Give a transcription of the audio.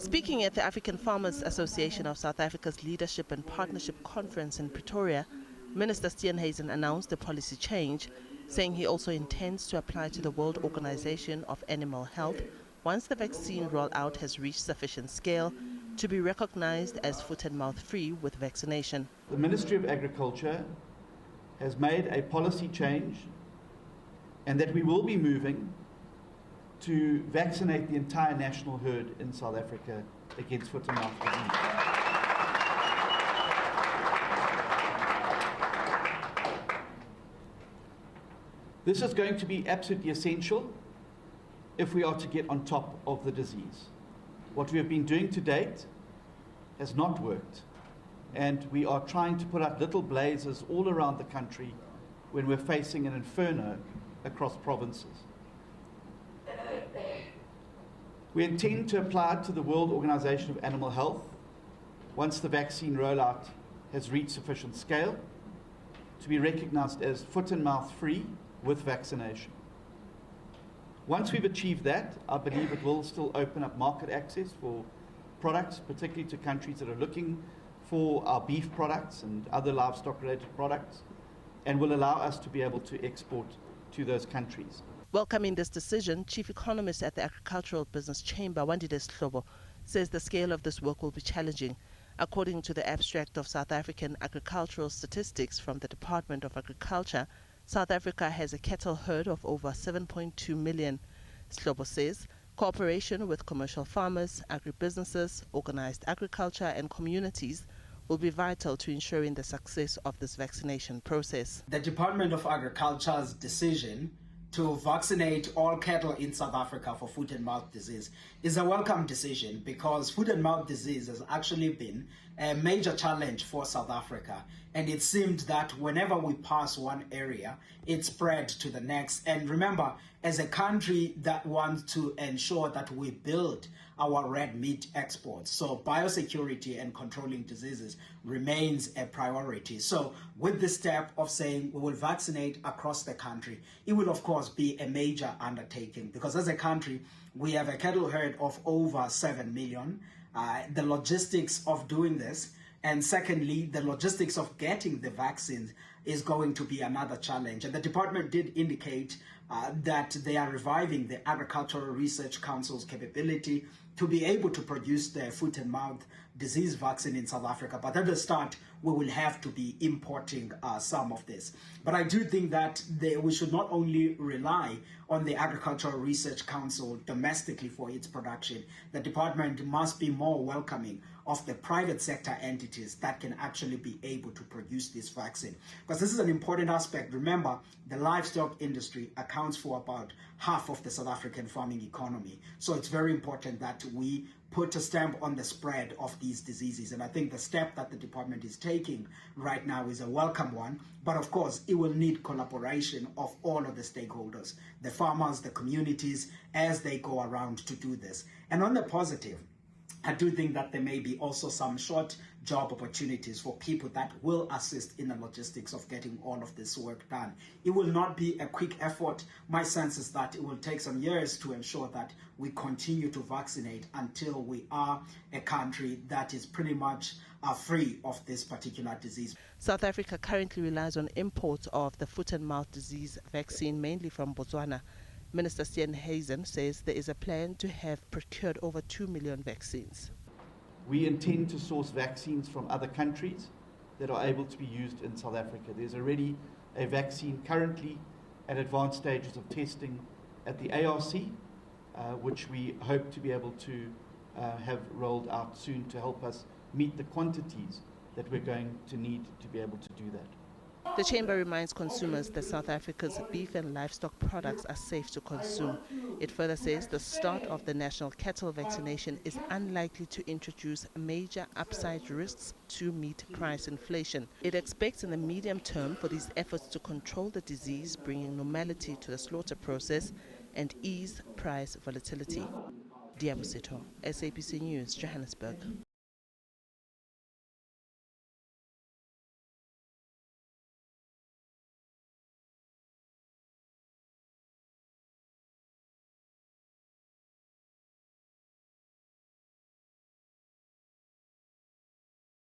Speaking at the African Farmers Association of South Africa's Leadership and Partnership Conference in Pretoria, Minister Steenhuisen announced the policy change, saying he also intends to apply to the World Organization of Animal Health once the vaccine rollout has reached sufficient scale to be recognized as foot-and-mouth free with vaccination. The Ministry of Agriculture has made a policy change, and that we will be moving to vaccinate the entire national herd in South Africa against foot-and-mouth disease. This is going to be absolutely essential if we are to get on top of the disease. What we have been doing to date has not worked, and we are trying to put out little blazes all around the country when we're facing an inferno across provinces. We intend to apply to the World Organization of Animal Health once the vaccine rollout has reached sufficient scale to be recognized as foot-and-mouth free with vaccination. Once we've achieved that, I believe it will still open up market access for products, particularly to countries that are looking for our beef products and other livestock-related products, and will allow us to be able to export to those countries. Welcoming this decision, Chief Economist at the Agricultural Business Chamber, Wandile Slobo, says the scale of this work will be challenging. According to the abstract of South African agricultural statistics from the Department of Agriculture, South Africa has a cattle herd of over 7.2 million. Slobo says cooperation with commercial farmers, agribusinesses, organized agriculture and communities will be vital to ensuring the success of this vaccination process. The Department of Agriculture's decision to vaccinate all cattle in South Africa for foot-and-mouth disease is a welcome decision, because foot-and-mouth disease has actually been a major challenge for South Africa. And it seemed that whenever we pass one area, it spread to the next. And remember, as a country that wants to ensure that we build our red meat exports, so biosecurity and controlling diseases remains a priority. So with this step of saying we will vaccinate across the country, it will of course be a major undertaking, because as a country, we have a cattle herd of over 7 million. The logistics of doing this, and secondly, the logistics of getting the vaccines is going to be another challenge. And the department did indicate that they are reviving the Agricultural Research Council's capability to be able to produce the foot-and-mouth disease vaccine in South Africa. But at the start, we will have to be importing some of this. But I do think that we should not only rely on the Agricultural Research Council domestically for its production. The department must be more welcoming of the private sector entities that can actually be able to produce this vaccine. Because this is an important aspect. Remember, the livestock industry accounts for about half of the South African farming economy. So it's very important that we put a stamp on the spread of these diseases. And I think the step that the department is taking right now is a welcome one. But of course, it will need collaboration of all of the stakeholders, the farmers, the communities, as they go around to do this. And on the positive, I do think that there may be also some short job opportunities for people that will assist in the logistics of getting all of this work done. It will not be a quick effort. My sense is that it will take some years to ensure that we continue to vaccinate until we are a country that is pretty much free of this particular disease. South Africa currently relies on imports of the foot-and-mouth disease vaccine, mainly from Botswana. Minister Steenhuisen says there is a plan to have procured over 2 million vaccines. We intend to source vaccines from other countries that are able to be used in South Africa. There's already a vaccine currently at advanced stages of testing at the ARC, which we hope to be able to have rolled out soon to help us meet the quantities that we're going to need to be able to do that. The Chamber reminds consumers that South Africa's beef and livestock products are safe to consume. It further says the start of the national cattle vaccination is unlikely to introduce major upside risks to meat price inflation. It expects in the medium term for these efforts to control the disease, bringing normality to the slaughter process and ease price volatility. Diabusito, SABC News, Johannesburg.